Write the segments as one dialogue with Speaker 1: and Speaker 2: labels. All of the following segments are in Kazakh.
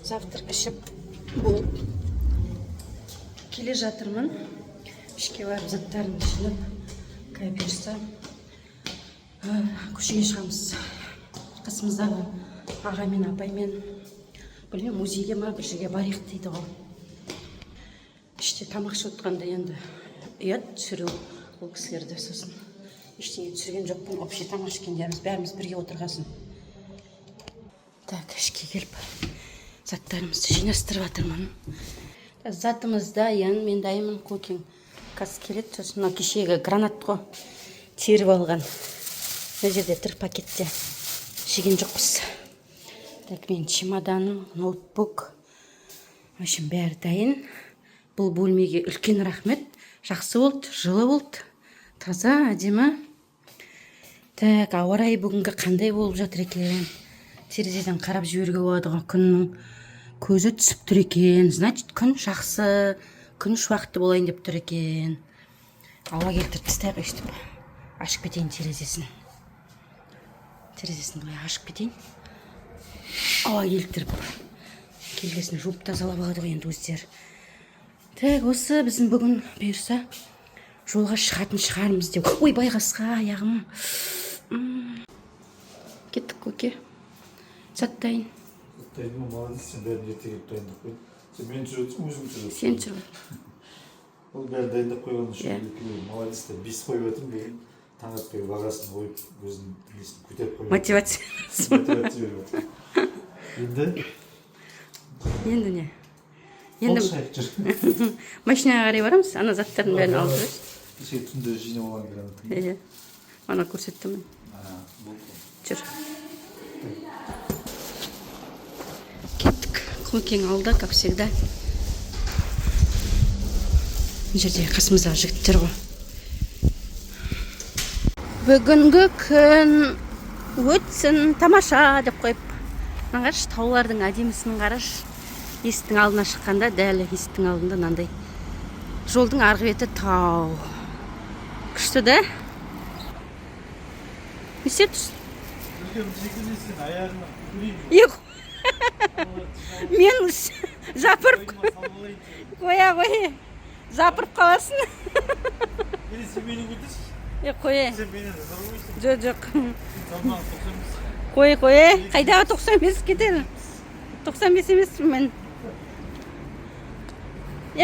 Speaker 1: Завтрак ішіп болып келе жатырмын. Ішке барып заттарымды жинап, кәбирса көшеге шығамыз. Қасымыздағы ағамен, апаймен білмеймін, музейге ма бір жерге барайық дейді ғой. Іште тамақ ішіп отырғанда енді ұят түсіру ол кісілерді, сосын ештеңе түсірген жоқпын. Общий тамақ ішкендеріміз бәріміз бірге отырғасын. Так, ішке келіп заттарымызды жинастырып жатырмын. Затымыз дайын, мен дайынмын. Көкең қазір келеді. Сосын мына кешегі гранат қой теріп алған. Мына жерде тұр пакетте. Жеген жоқпыз. Так, мен чемоданым, ноутбук. В общем, бәрі дайын. Бұл бөлмеге үлкен рахмет. Жақсы болды, жылы болды. Таза, әдемі. Так, ауа райы бүгінгі қандай болып жатыр екен? Терезеден қарап жіберуге болады ғой, күннің көзі түсіп тұр екен. Значит, күн жақсы, күн шуақты болайын деп тұр екен. Ауа келтіріп тастайық өйстіп. Ашып кетейін терезесін. Терезесін бұлай ашып кетейін. Ауа келтіріп. Келгесін жуып тазалап алады ғой енді өздері. Так, осы біздің бүгін бұйырса жолға шығатын шығармыз деп. Ой, байғасқа аяғым. Кеттік көке. Зат дайын.
Speaker 2: Дайын, молодец, сен бәрін ерте келіп дайындап қойдың. Сен мен жүретін, өзің жүретін.
Speaker 1: Сен жүретін.
Speaker 2: Ол бәрін дайындап қойған үшін молодец, бес қойып жатырмын деген. Таң атпай бағасын қойып, өзінің несін көтеріп қойып.
Speaker 1: Мотивация.
Speaker 2: Мотивация беріп жатыр.
Speaker 1: Енді не?
Speaker 2: Енді шайық жүр.
Speaker 1: Машинаға қарай барамыз, ана заттардың бәрін алып жүресіз.
Speaker 2: Кеше түнде жинап алған гранатты.
Speaker 1: Ана көрсеттім. Жүр. Кеттік. Көкең алды, как всегда. Мына жерде қасымыздағы жігіттер ғой. Бүгінгі күн өтсін тамаша деп қойып. Қараш, таулардың әдемісін қараш. Есіктің алдына шыққанда, дәл есіктің алдында мынандай. Жолдың арғы беті тау. Күшті да? Не істеп Yok. Men жапырып қоя қой. Жапырып қаласың.
Speaker 2: Сен мені көтерші.
Speaker 1: Қоя.
Speaker 2: Сен мені зарылмайсың.
Speaker 1: Жоқ.
Speaker 2: Салмағы 95.
Speaker 1: Қоя. Қайдағы 95 кетер? 95 емеспін мен.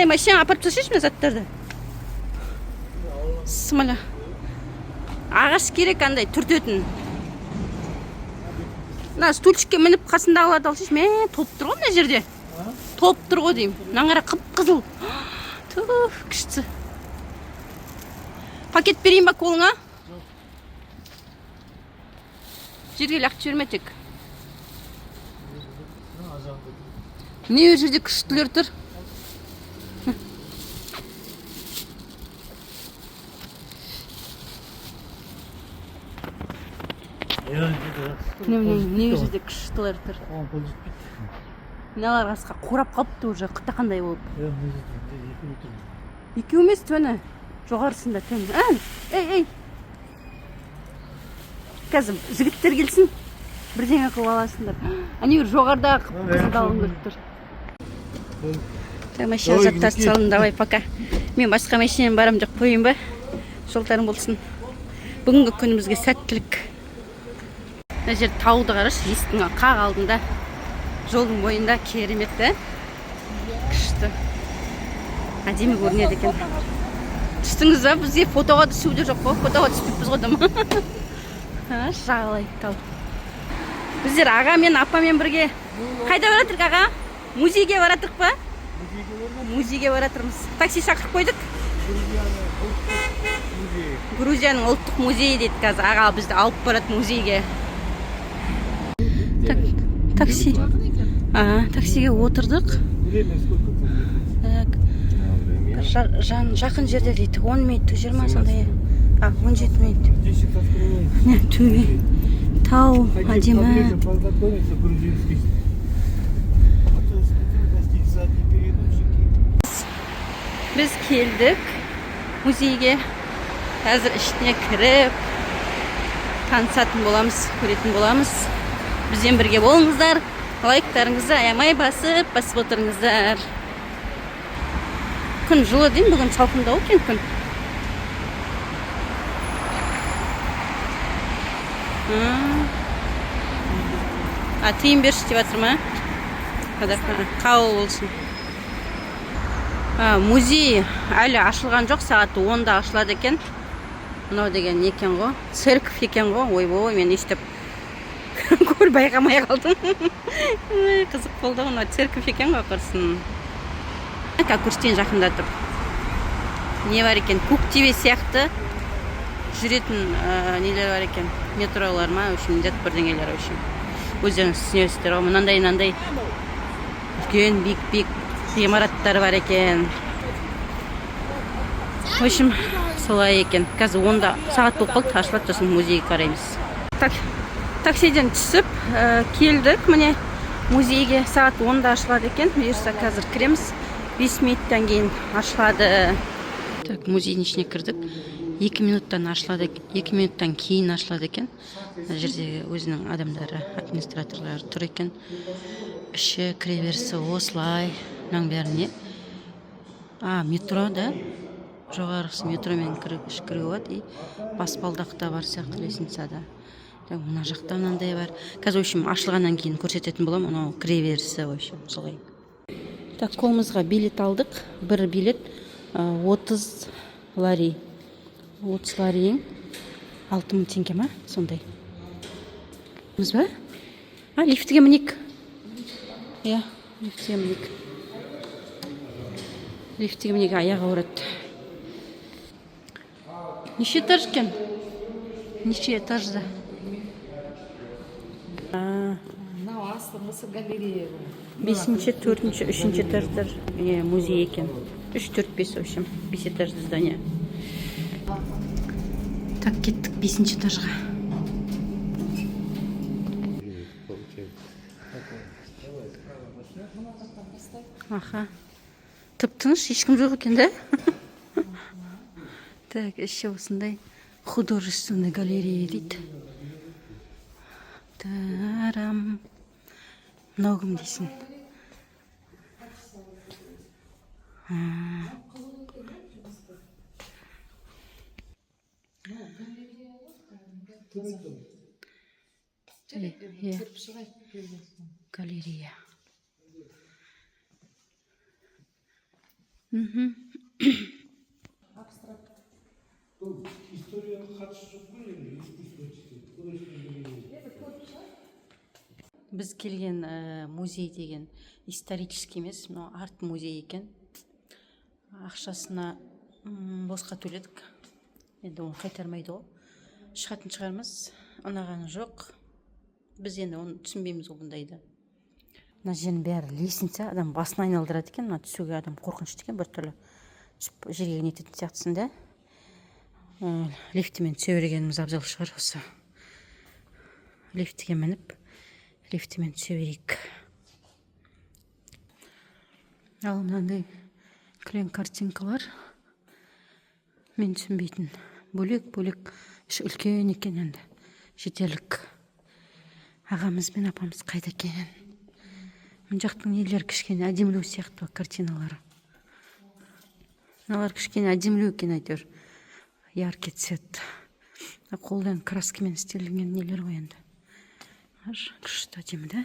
Speaker 1: Машина апарып тастайшы мен заттарды. Смола. Ағаш керек андай түртетін. Мына стульчикке мініп қасындағыларды алсайшы. Мен топ тұр ғой мына жерде. Топ тұр ғой деймін. Мына қара қып-қызыл. Түф, күшті. Пакет берейін ба қолыңа? Жерге лақтырып жіберме тек. Не жерде күштілер тұр? Не жерде күштілер тұр? Мыналар қасқа қорап қалыпты уже, қыта қандай болып. Екеу емес төні. Жоғарысында төні. Ей! Қазір жігіттер келсін. Бірдеңе қылып аласыңдар. Әне жоғарда қып-қызылдауын көріп тұр. Машина заттар салын, давай, пока. Мен басқа машинамен барам, жоқ қойын ба? Жолдарың болсын. Бүгінгі күнімізге сәттілік. Мына жер тауды қараш, есіктің қақ алдында. Жолдың бойында кереметті. Күшті. Әдемі көрінеді екен. Түстіңіз ба? Бізге фотоға түсуде жоқ қой. Фотоға түспеппіз ғодым. Жағалай тау. Біздер аға мен апамен бірге. Қайда баратырық аға? Музейге баратырық па? Музейге баратырмыз. Такси шақырып қойдық. Грузияның ұлттық музейі дейді қазір. Аға бізді алып барады музейге. Такси. Таксиге отырдық. Жақын жерде дейді. 10 минут, 20 сондай. 17 минут. Төбе. Тау, әдемі. Біз келдік музейге. Қазір ішіне кіріп танысатын боламыз, көретін боламыз. Бізбен бірге болыңыздар. Лайктарыңызды аямай басып отырыңыздар. Күн жылы деймін, бүгін салқындау екен күн. Тыйым берші деп жатыр ма? Қабыл болсын. Музей әлі ашылған жоқ, сағат 10-да ашылады екен. Мынау деген не екен ғой? Церковь екен ғой? Ой, мен естіп көр байқамай қалдым. Қызық болды, мынау церковь екен ғой, құрсын. Күрстен жақында тұр. Не бар екен? Көктебе сияқты жүретін нелер бар екен. Метролар ма? Дет бірдеңелер үшін. Өздеріңіз түсінесіздер ғой. Мынандай үлкен биік ғимараттар бар екен. В общем, солай екен. Қазір 10-да сағат болып қалды, ашылады, сосын музейге қараймыз. Таксиден түсіп келдік. Міне музейге сағат 10-да ашылады екен. Бұйырса қазір кіреміз. 5 минуттан кейін ашылады. Так, музейдің ішіне кірдік. 2 минуттан ашылады, 2 минуттан кейін ашылады екен. Жерде өзінің адамдары, администраторлары тұр екен. Іші кіреберісі осылай. Мынаның бәрі не? Метро, да? Жоғарғысы метромен кіру болады. Баспалдақта бар сияқты лестницада. Мына жақта мынандай бар. Қазір, в общем, ашылғаннан кейін көрсететін болам. Мынау кіреберісі, в общем, солай. Так, қолымызға билет алдық. Бір билет 30 лари. 30 лари 6000 теңге ма? Сондай. Біз ба? Лифтіге мінек. Лифтіге мінек. Лифтіге мінек аяғы ауырады. Неше этаж екен? Неше этажда?
Speaker 3: Мынау астыңғысы галерея.
Speaker 1: 5-ші, 4-ші, 3-ші этаждар музей екен. 3, 4, 5, в общем, 5 этажды здание. Так, кеттік 5-ші этажға. Тып-тыныш, ешкім жоқ екен, да? Так, іші осындай художественный галерея дейді. Тарам. Мынау кім дейсің? Галерея. Біз келген музей деген исторический емес, арт музей екен. Ақшасына босқа төледік. Енді оны қайтармайды ғой. Шығатын шығармыз. Ұнаған жоқ. Біз енді оны түсінбейміз ғой бұндайды. Мына жердің бәрі лестница, адам басын айналдырады екен. Мына түсуге адам қорқынышты екен, біртүрлі түсіп жерге нететін сияқтысын да. Лифтімен түсе бергеніміз абзал шығар осы. Лифтіге мініп, лифтімен түсе берейік. Ал мынандай кілең картинкалар мен түсінбейтін. Бөлек іші үлкен екен енді. Жетерлік. Ағамыз бен апамыз қайда екен? Мына жақтың нелер кішкене әдемілеу сияқты картиналары. Мыналар кішкене әдемілеу екен әйтеуір. Яркий цвет. Қолдан краскамен істелінген нелер ғой енді. Күшті әдемі, да?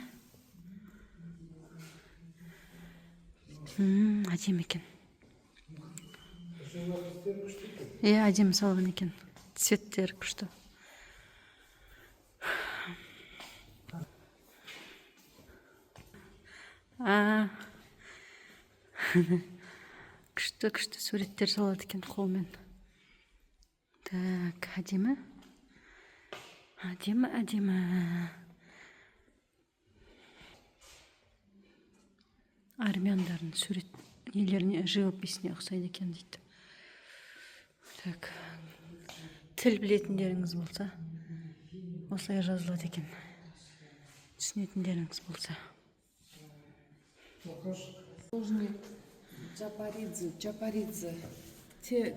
Speaker 1: Әдемі екен. Әдемі салған екен. Цветтер күшті. Күшті суреттер салады екен қолмен. Так, әдемі. Әдемі. Армяндардың сурет нелеріне, живописіне ұқсайды екен дейді. Так, тіл білетіндеріңіз болса, осылай жазылады екен. Түсінетіндеріңіз болса.
Speaker 3: Джапаридзе.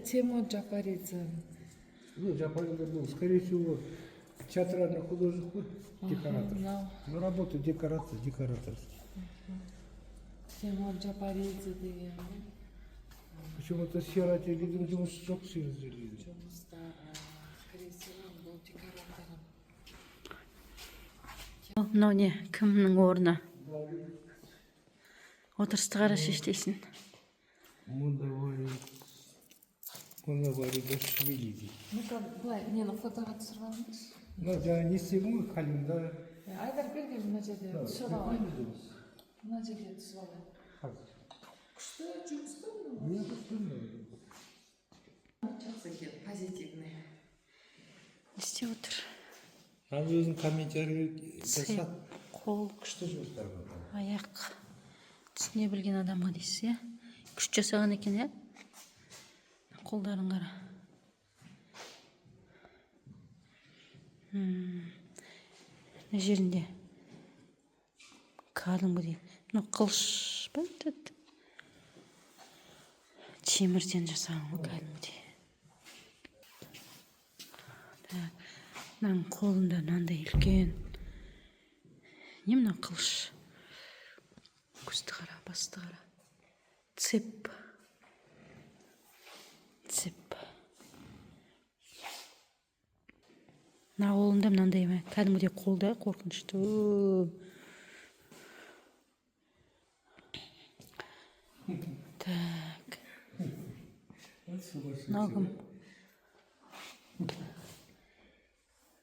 Speaker 3: Тема Джапаридзе.
Speaker 4: Джапаридзе был, скорее всего, театральный художник, декоратор.
Speaker 3: мынау
Speaker 4: Ну, работа декоратор.
Speaker 3: Кемал Жапаридзе деген
Speaker 4: Почему-то Сирателидің жұмысы жоқ Сирателидің.
Speaker 3: жұмыста кресимен бұл декоратор.
Speaker 1: Мынау не кімнің орны? Отырысты қарашы іштейсін.
Speaker 4: Мұнда Дашвили дейді.
Speaker 3: Ну-ка, былай, нені фотоға түсіріп алыңыз.
Speaker 4: Ну, жаңа не істеген ғой, календар.
Speaker 3: Айдар берген мына жерде түсіріп алайын. Мына жерде түсіріп алайын. Күшті жұмыс қой мынау. Жақсы екен, позитивный.
Speaker 1: Не істеп отыр?
Speaker 4: Аны өзің комментарий
Speaker 1: Сый,
Speaker 4: жасап,
Speaker 1: қол,
Speaker 4: күшті жұмыстар бар.
Speaker 1: аяқ. Түсіне білген адамға дейсіз, иә? Күш жасаған екен, иә? Қолдарын қара. Мына жерінде кәдімгідей. Мынау қылыш па? Темірден жасаған ғой кәдімгідей. Мынаның қолында мынандай үлкен. Не мына қылыш? Көзді қара, басты қара. Цеп. Мына қолында мынандай ма? Кәдімгідей қолда қорқынышты. Так. Мынау кім?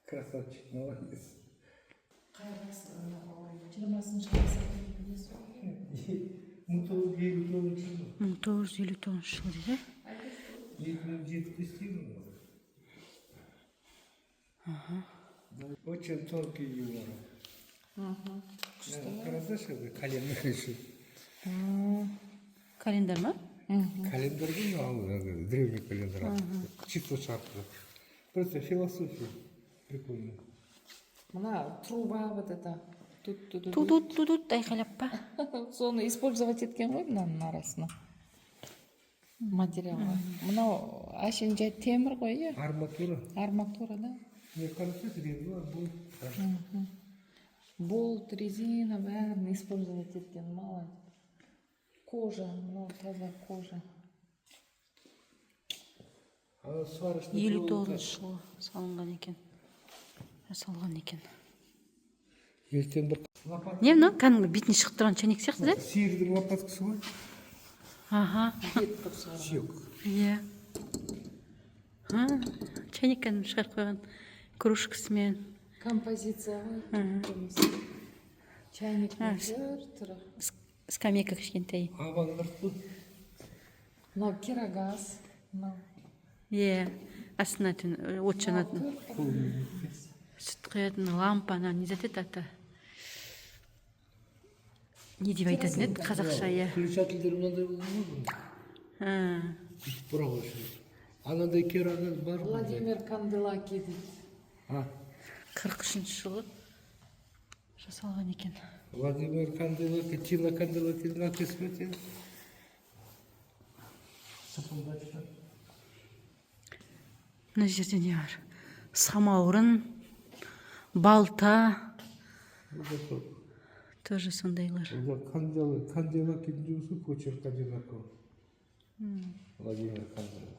Speaker 4: Красавчик, молодец.
Speaker 3: Жиырмасыншы ғасырдың
Speaker 1: 1959 жыл дейді.
Speaker 4: 2007 стиль. Очень тонкий юмор. Карандаш календар еще.
Speaker 1: Календар ма?
Speaker 4: Календар был, древний календар. Чисто шапка. Просто философия. Прикольно.
Speaker 3: Мына труба вот это.
Speaker 1: Тудут айқайлап па?
Speaker 3: Соны использовать еткен ғой мынаның арасына. Материалға. Мынау әшейін жай темір ғой, иә?
Speaker 4: Арматура.
Speaker 3: Арматура, да?
Speaker 4: Мне кажется, резина будет.
Speaker 3: Болт, резина, бәрін использовать еткен, молодец. Кожа, мынау таза кожа.
Speaker 4: А сварочный
Speaker 1: 59 жылы салынған екен. Жасалған екен.
Speaker 4: ертең бір лопат.
Speaker 1: Не мынау? Кәдімгі бетіне шығып тұрған чайник сияқты, да?
Speaker 4: Сиырдың лопаткасы ғой.
Speaker 1: Аха.
Speaker 3: Бет қып шығарған.
Speaker 4: Сүйек.
Speaker 1: Иә. Чайник кәдімгі шығарып қойған. Кружкасымен.
Speaker 3: Композиция ғой. Чайниктің бір түрі.
Speaker 1: Скамейка кішкентай.
Speaker 4: Авангард бұл.
Speaker 3: Мынау керогаз. Мынау.
Speaker 1: Иә. Астына от жанатын. Сүт құятын лампа, не затет аты. Не деп айтатын еді қазақша, иә.
Speaker 4: Включательдер мынандай болған ғой. Бұрақ үшін. Анандай керогаз бар.
Speaker 3: Владимир Канделаки дейді.
Speaker 1: 43 жылы жасалған екен.
Speaker 4: Владимир Канделаки, Тина Канделакидің әкесі ме екен? Сапылдачка.
Speaker 1: Мына жерде не бар? Самаурын, балта. Тоже сондайлар.
Speaker 4: Канделакидің жұмысы почерк одинаково. Владимир Канделаки.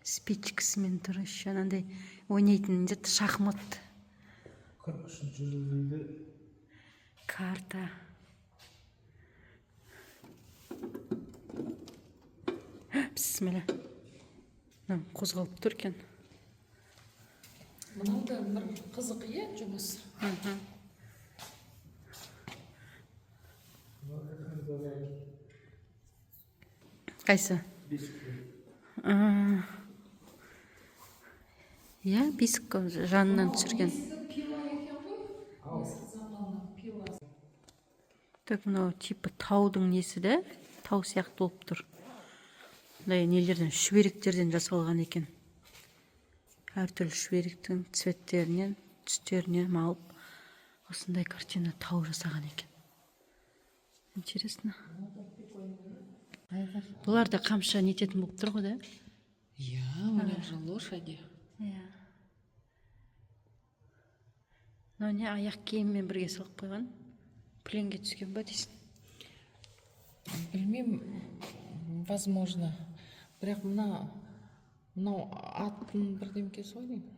Speaker 1: Спичкасымен тұр еще анандай ойнайтын жет шахмат.
Speaker 4: 43 жыл дейді.
Speaker 1: Карта. Бісміллә. Қозғалып тұр екен.
Speaker 3: Мынау да бір қызық, иә, жұмыс.
Speaker 1: Қайсы? Иә, бесік жанынан түсірген.
Speaker 3: Пила екен ғой. Ескі заманның пиласы.
Speaker 1: Так, мынау типа таудың несі де, тау сияқты болып тұр. Мындай нелерден, шүберектерден жасалған екен. Әртүрлі шүберектің цветтерінен, түстерінен алып, осындай картина тау жасаған екен. Интересно. Бұлар да қамшы нететін болып тұр ғой, да?
Speaker 3: у них же лошади.
Speaker 1: Иә. Мынау не аяқ киіммен бірге салып қойған? Пленге түскен ба дейсің?
Speaker 3: Білмеймін, возможно. Бірақ мынау аттың бірдемкесі ғой деймін.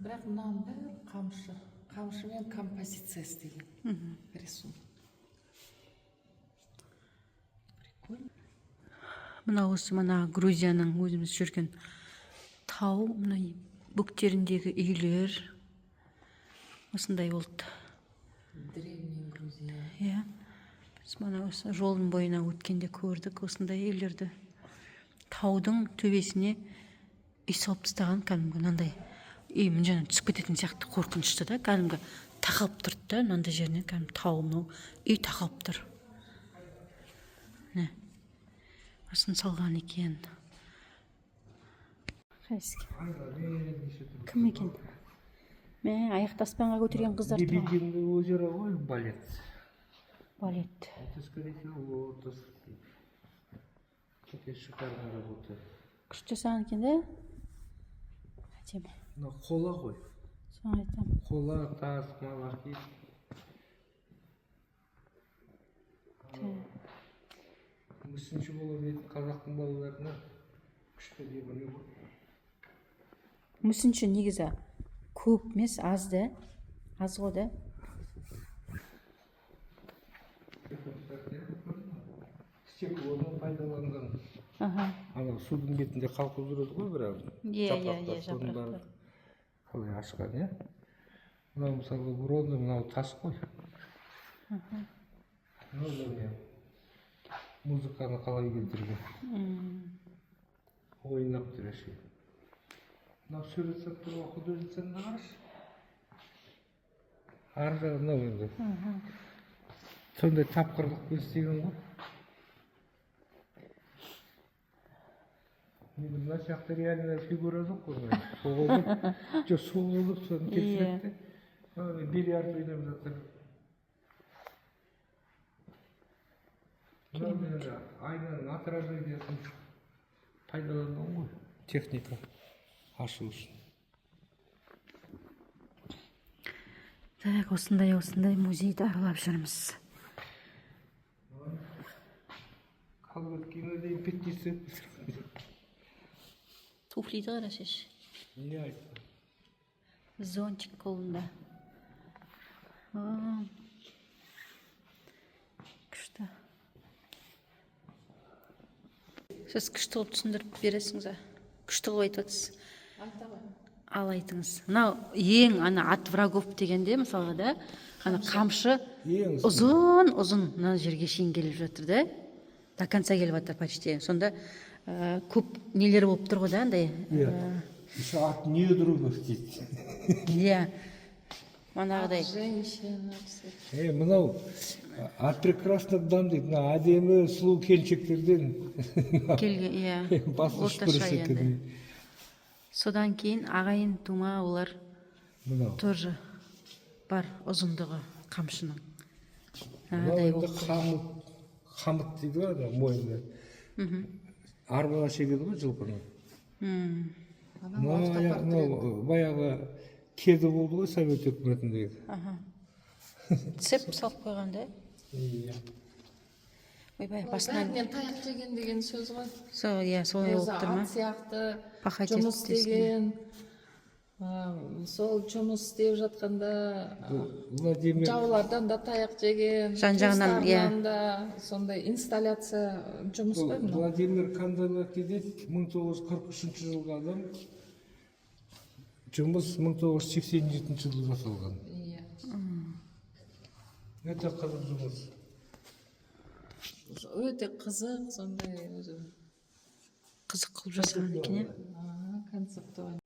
Speaker 3: Бірақ мынаның бәрі қамшы. Қамшымен композиция істеген рисунок. Прикольно.
Speaker 1: Мынау осы Грузияның өзіміз жүрген тау, мына бөктеріндегі үйлер осындай болды.
Speaker 3: Древний Грузия.
Speaker 1: Иә. Біз осы жолдың бойына өткенде көрдік осындай үйлерді. Таудың төбесіне үй салып тастаған, кәдімгі мынандай үй мына жерден түсіп кететін сияқты қорқынышты да, кәдімгі тақалып тұрды да, мынандай жерінен кәдімгі тау мынау үй тақалып тұр. Осын салған екен. Кім екен? Аяқты аспанға көтерген қыздар тұр.
Speaker 4: Лебединое озеро ғой, балет.
Speaker 1: Балет.
Speaker 4: Это, скорее всего, это шикарная работа.
Speaker 1: Күшті саған екен, да? Әдемі.
Speaker 4: Мына қола ғой.
Speaker 1: Соны айтам.
Speaker 4: Қола, тас, малахит. Мүсінші болып етін қазақтың балаларына күшті деп іле ғой.
Speaker 1: Мүсінші негізі көп емес, аз да. Аз ғой да.
Speaker 4: Стеклоны пайдаланған. Ана судың бетінде қалқып жүреді ғой бірақ.
Speaker 1: Жапырақтар.
Speaker 4: Қалай ашқан, иә? Мынау мысалы бронза, мынау тас қой. Музыканы қалай келтірген. Ойнап тұр әше. Мынау сурет салып тұрған художницаны да қарашы. Ар жағы мынау енді. Сондай тапқырлықпен істеген ғой. Мына жақта реальная фигура жоқ қой. Соғылып, соны келтіреді. Бильярд ойнап жатыр. Айнаның отражениясын пайдаланған ғой. Техника ашу үшін.
Speaker 1: Так, осындай музейді аралап жүрміз.
Speaker 4: Қалбет кино дейін петтесі.
Speaker 1: Туфлиді қарашеш.
Speaker 4: Не айтты?
Speaker 1: Зонтик қолында. Күшті. Сіз күшті қылып түсіндіріп бересіңіз, күшті қылып айтып отырсыз. Ал айтыңыз. Мынау ең от врагов дегенде мысалға да, қамшы ұзын мына жерге шейін келіп жатыр да. До конца келіп жатыр почти. Сонда көп нелер болып тұр ғой да, андай.
Speaker 4: Еще от недругов дейді.
Speaker 1: Иә. Манағыдай.
Speaker 3: Женщина.
Speaker 4: Мынау от прекрасных дам дейді. Мына әдемі сұлу келіншектерден
Speaker 1: келген, иә. Орташа енді. Содан кейін ағайын тума олар тоже бар ұзындығы қамшының.
Speaker 4: Қамыт дейді ғой, мойында. Арбаға шегеді ғой жылқының. Баяғы кеді болды ғой совет өкіметіндегі.
Speaker 1: Цеп салып қойған да?
Speaker 4: Иә.
Speaker 3: Бәрінен таяқ жеген деген сөз ғой.
Speaker 1: Солай болып тұр ма?
Speaker 3: Ат сияқты жұмыс істеген. Сол жұмыс істеп жатқанда жаулардан да таяқ жеген.
Speaker 1: Жан-жағынан,
Speaker 3: да сондай инсталляция жұмыс қой.
Speaker 4: Владимир Кандалакий дейді, 1943 жылғы адам. Жұмыс 1987 жылы жасалған. Өте қызық жұмыс.
Speaker 3: Өте қызық, сондай өзі.
Speaker 1: Қызық қылып жасаған екен,
Speaker 3: концептуально.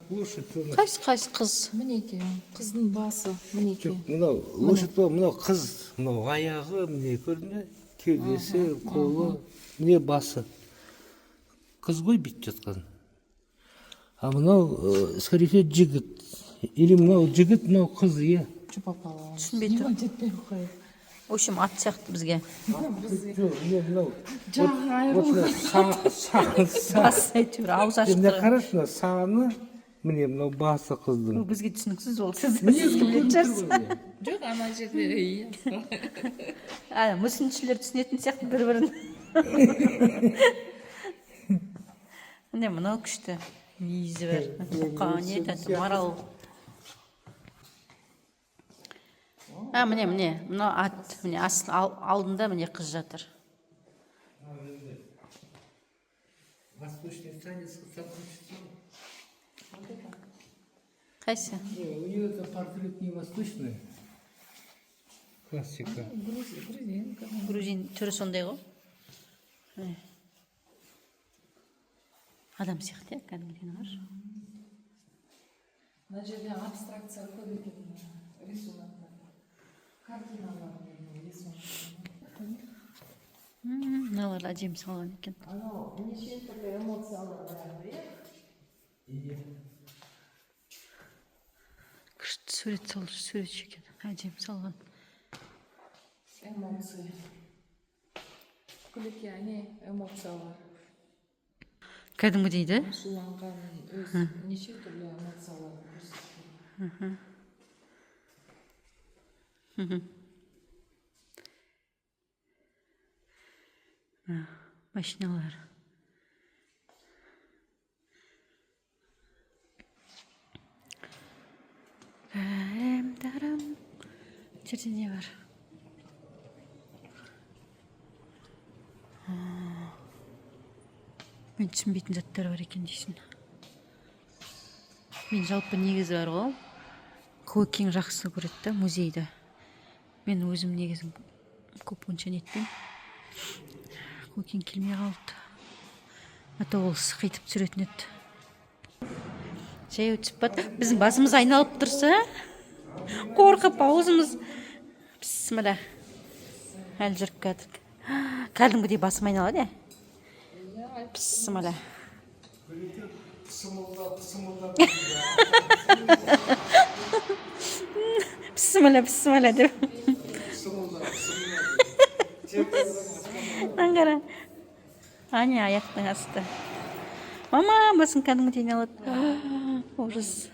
Speaker 1: Қайсы қыз?
Speaker 3: Мінеке, қыздың басы, мінеке.
Speaker 4: Мынау лошадь ба, мынау қыз, мынау аяғы, міне көрді, кеудесі, қолы, міне басы. Қыз ғой бүйтіп жатқан. А мынау, скорее всего, жігіт. Или мынау жігіт, мынау қыз, иә.
Speaker 3: Жұпапалы.
Speaker 1: Түсінбей тұр.
Speaker 3: Жетпей қойып.
Speaker 1: В общем, ат сияқты бізге.
Speaker 4: жоқ не мынау
Speaker 3: жағы айырылған.
Speaker 4: вот
Speaker 1: Бас әйтеуір ауыз ашық
Speaker 4: мына
Speaker 1: тұрған.
Speaker 4: қарашы мына саны міне мынау басы қыздың
Speaker 1: Бұл бізге түсініксіз ол. Сіз білетін шығарсыз.
Speaker 3: Жоқ, ана жерде
Speaker 1: Мүсіншілер түсінетін сияқты бір-бірін. Міне мынау күшті. Мүйізі бар. Бұқа, не айтады, марал. Міне, мынау ат. Міне алдында міне қыз жатыр.
Speaker 4: восточный танец
Speaker 1: Қайсы?
Speaker 4: у нее это портрет не восточный классика
Speaker 1: Грузин түрі сондай ғой. Адам сияқты, кәдімгіден қарашы.
Speaker 3: Мына жерде абстракция көп екен рисунокта. Картиналар рисунок.
Speaker 1: Мыналар әдемі салған екен.
Speaker 3: Анау неше түрлі эмоциялар бар, иә?
Speaker 1: Күшті сурет салушы суретші екен. Әдемі салған.
Speaker 3: Эмоции. Күлеке эмоциялар.
Speaker 1: Кәдімгі дейді?
Speaker 3: Ашуланған өз неше түрлі эмоциялар көрсеткен.
Speaker 1: Машиналар. Тарам-тарам. Жерде не бар? Мен түсінбейтін заттар бар екен дейсің. Мен жалпы негізі бар ғой. Көкең жақсы көреді музейді. Мен өзім негізім көп онша нетпеймін. Көкең келмей қалды. Ата ол сықайтып түсіретін еді. Жай өтіп бат. Біздің басымыз айналып тұрса, қорқып аузымыз бісміллә. Әлі жүріп кәдік. Кәдімгідей басым айналады, бісміллә. Бісміллә деп. Аңғара. Ане аяқтың асты. Мама, басың кәдімгідей айналады. Ужас.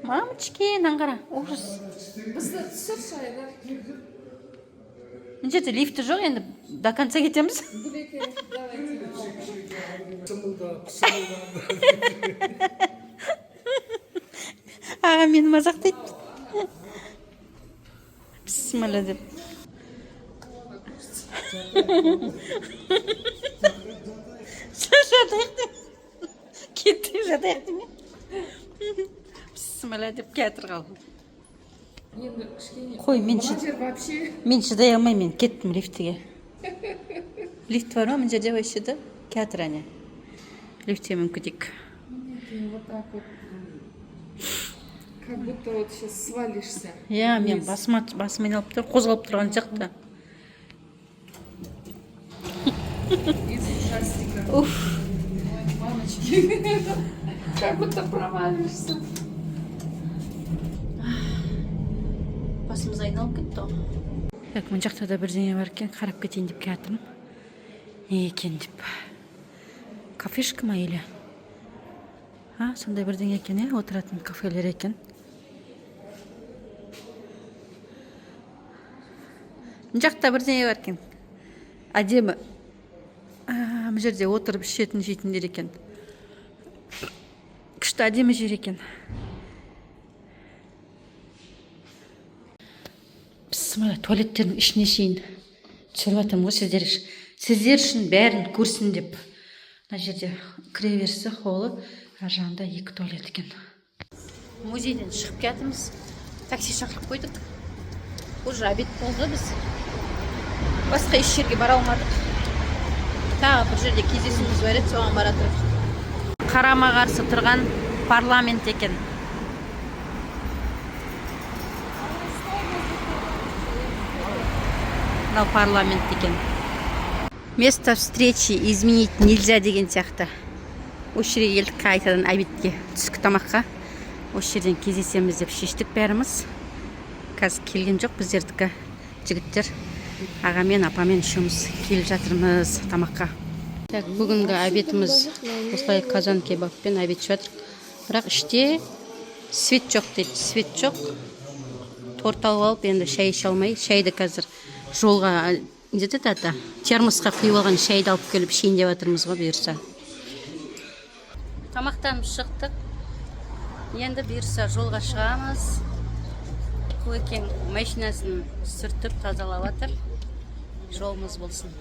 Speaker 1: Мамочки, аңғара. Ужас.
Speaker 3: Бізді түсірші айдар.
Speaker 1: Мына жерде лифті жоқ, енді до конца кетеміз.
Speaker 3: Күлеке, давайте.
Speaker 1: Аға мені мазақтайды. Бісміллә деп. Жатайық деп. Кеттік жатайық деп. Бісміллә деп кәтір қалдым.
Speaker 3: Енді кішкене.
Speaker 1: Қой, мен
Speaker 3: Мына жер вообще.
Speaker 1: Мен шыдай алмаймын, мен кеттім лифтіге. Лифт бар ма, мына жерде вообще да кәтір әне. Лифтке мүмкіндік.
Speaker 3: Вот так вот. Как будто вот сейчас свалишься.
Speaker 1: Я, мен басым айналып тұр, қозғалып тұрған сияқты.
Speaker 3: Из ужастика. Ой, мамочки. Как будто провалишься.
Speaker 1: Басымыз айналып кетті ғой. Так, мына жақта да бірдеңе бар екен, қарап кетейін деп кәдім. Не екен деп. Кафешка ма елі? Сондай бірдеңе екен, отыратын кафелер екен. Мына жақта бірдеңе бар екен. Әдемі. Мына жерде отырып ішетін жейтіндер екен. Күшті әдемі жер екен. Бісміллә, туалеттердің ішіне шейін түсіріп атырмын ғой сіздер үшін бәрін көрсін деп. Мына жерде кіре берсе холы, ар жағында 2 туалет екен. Музейден шығып кетіміз. Такси шақырып қойдық. Уже обед болды біз. Басқа еш жерге бара алмадық. Тағы бір жерде кездесуіміз бар еді, соған бара тұрып. Қарама қарсы тұрған парламент екен. Мынау парламент екен. Место встречи изменить нельзя деген сияқты. Осы жерге келдік қайтадан обедке, түскі тамаққа. Осы жерден кездесеміз деп шештік бәріміз. Қазір келген жоқ біздердікі жігіттер. ағамен апамен үшеуміз келіп жатырмыз тамаққа. Так, бүгінгі обедіміз осылай казан кебабпен обед жеп жатырмық. Бірақ іште свет жоқ дейді. Свет жоқ. Торт алып алып, енді шай іше алмай, шайды қазір жолға не дейді ата? Термосқа құйып алған шайды алып келіп ішейін деп жатырмыз ғой бұйырса. Тамақтан шықтық. Енді бұйырса жолға шығамыз. Көкең машинасын сүртіп тазалап жатыр. Жолымыз болсын.